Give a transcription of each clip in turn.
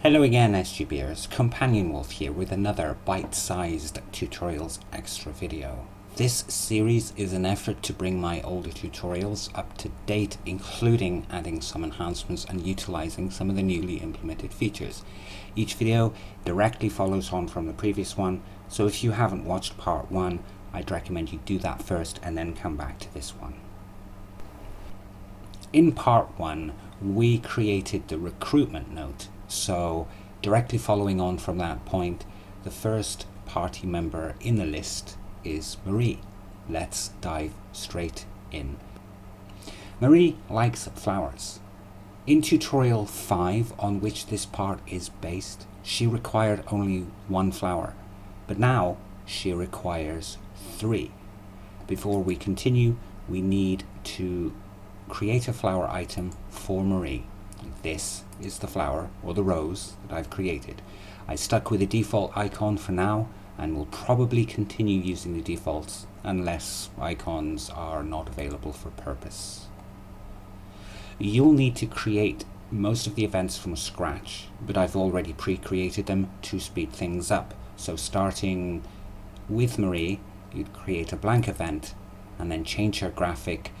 Hello again, SGBers. Companion Wolf here with another bite-sized tutorials extra video. This series is an effort to bring my older tutorials up to date, including adding some enhancements and utilizing some of the newly implemented features. Each video directly follows on from the previous one, so if you haven't watched part 1, I'd recommend you do that first and then come back to this one. In part 1, we created the recruitment note. So directly following on from that point, the first party member in the list is Marie. Let's dive straight in. Marie likes flowers. In tutorial 5, on which this part is based, she required only 1 flower, but now she requires 3. Before we continue, we need to create a flower item for Marie. This is the flower, or the rose, that I've created. I stuck with the default icon for now, and will probably continue using the defaults unless icons are not available for purpose. You'll need to create most of the events from scratch, but I've already pre-created them to speed things up. So starting with Marie, you'd create a blank event and then change her graphic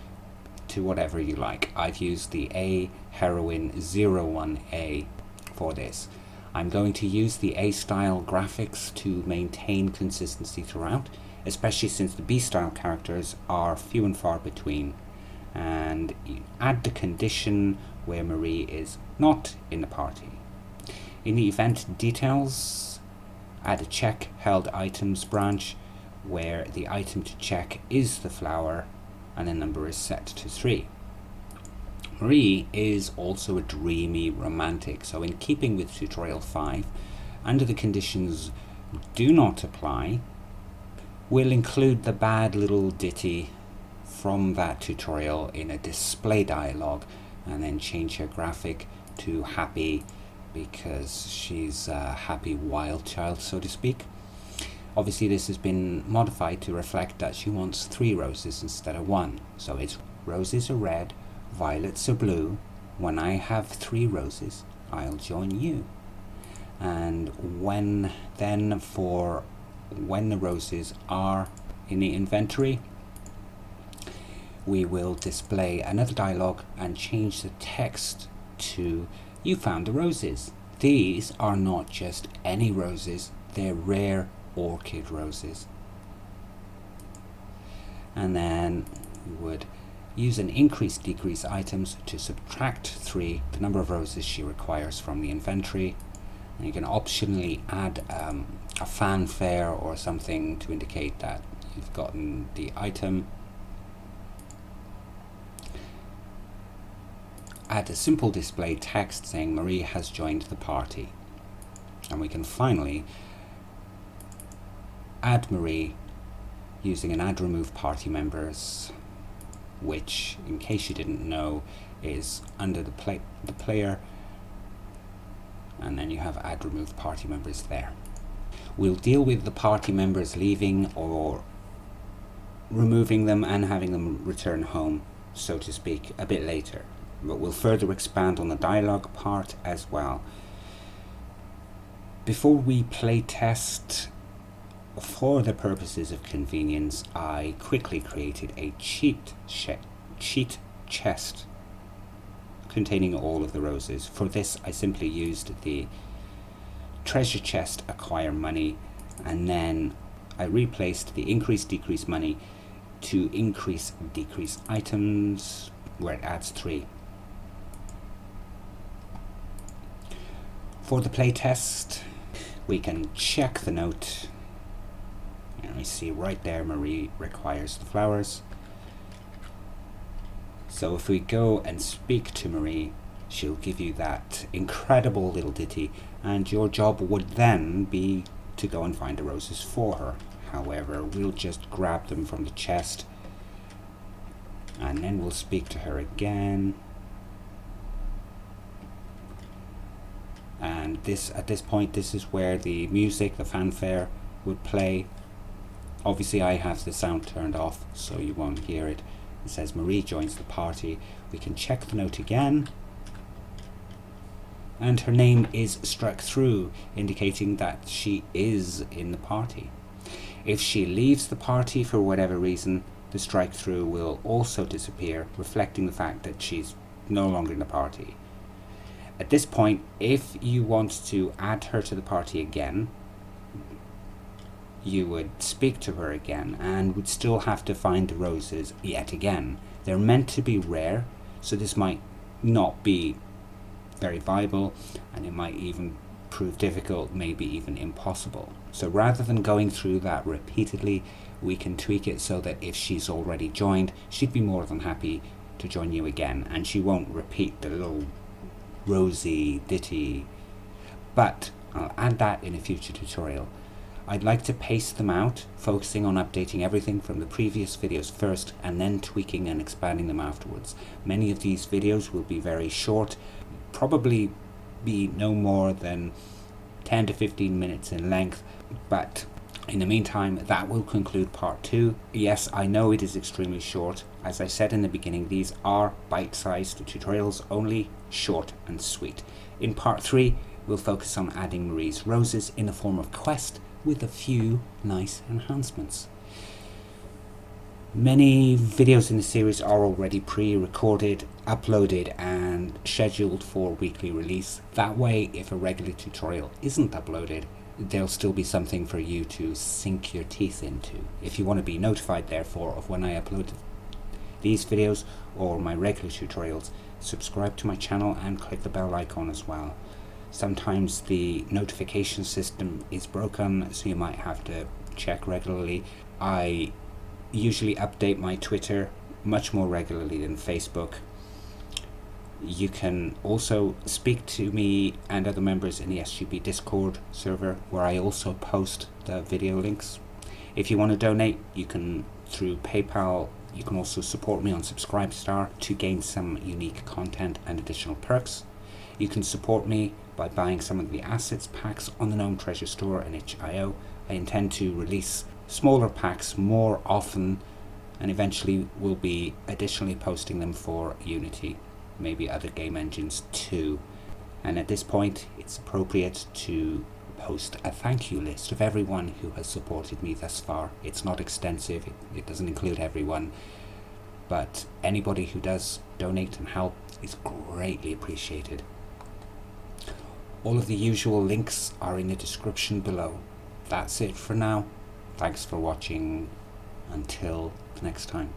to whatever you like. I've used the A Heroine 01A for this. I'm going to use the A style graphics to maintain consistency throughout, especially since the B style characters are few and far between. And you add the condition where Marie is not in the party. In the event details, add a check held items branch where the item to check is the flower and the number is set to 3. Marie is also a dreamy romantic, so in keeping with tutorial 5, under the conditions do not apply, we'll include the bad little ditty from that tutorial in a display dialogue and then change her graphic to happy because she's a happy wild child, so to speak. Obviously this has been modified to reflect that she wants 3 roses instead of 1. So it's roses are red, violets are blue. When I have 3 roses, I'll join you. And when the roses are in the inventory, we will display another dialogue and change the text to "You found the roses. These are not just any roses, they're rare orchid roses." And then we would use an increase decrease items to subtract 3, the number of roses she requires from the inventory. And you can optionally add a fanfare or something to indicate that you've gotten the item. Add a simple display text saying Marie has joined the party. And we can finally add Marie using an add remove party members, which, in case you didn't know, is under the player, and then you have add remove party members there. We'll deal with the party members leaving or removing them and having them return home, so to speak, a bit later, but we'll further expand on the dialogue part as well. Before we play test, for the purposes of convenience, I quickly created a cheat chest containing all of the roses. For this, I simply used the treasure chest acquire money, and then I replaced the increase decrease money to increase decrease items, where it adds 3. For the playtest, we can check the note. And we see right there Marie requires the flowers. So if we go and speak to Marie, she'll give you that incredible little ditty, and your job would then be to go and find the roses for her. However, we'll just grab them from the chest and then we'll speak to her again. And at this point, this is where the music, the fanfare, would play. Obviously I have the sound turned off, so you won't hear it. It says Marie joins the party. We can check the note again, and her name is struck through, indicating that she is in the party. If she leaves the party for whatever reason, the strike through will also disappear, reflecting the fact that she's no longer in the party. At this point, if you want to add her to the party again, you would speak to her again and would still have to find the roses yet again. They're meant to be rare, so this might not be very viable, and it might even prove difficult, maybe even impossible. So rather than going through that repeatedly, we can tweak it so that if she's already joined, she'd be more than happy to join you again, and she won't repeat the little rosy ditty. But I'll add that in a future tutorial. I'd like to pace them out, focusing on updating everything from the previous videos first and then tweaking and expanding them afterwards. Many of these videos will be very short, probably be no more than 10 to 15 minutes in length, but in the meantime, that will conclude part 2. Yes, I know it is extremely short. As I said in the beginning, these are bite-sized tutorials, only short and sweet. In part 3, we'll focus on adding Marie's roses in the form of quest with a few nice enhancements. Many videos in the series are already pre-recorded, uploaded and scheduled for weekly release. That way, if a regular tutorial isn't uploaded, there'll still be something for you to sink your teeth into. If you want to be notified, therefore, of when I upload these videos or my regular tutorials, subscribe to my channel and click the bell icon as well. Sometimes the notification system is broken, so you might have to check regularly. I usually update my Twitter much more regularly than Facebook. You can also speak to me and other members in the SGP Discord server, where I also post the video links. If you want to donate, you can through PayPal. You can also support me on Subscribestar to gain some unique content and additional perks. You can support me by buying some of the assets packs on the Gnome Treasure Store and itch.io. I intend to release smaller packs more often, and eventually will be additionally posting them for Unity, maybe other game engines too. And at this point, it's appropriate to post a thank you list of everyone who has supported me thus far. It's not extensive, it doesn't include everyone, but anybody who does donate and help is greatly appreciated. All of the usual links are in the description below. That's it for now. Thanks for watching. Until next time.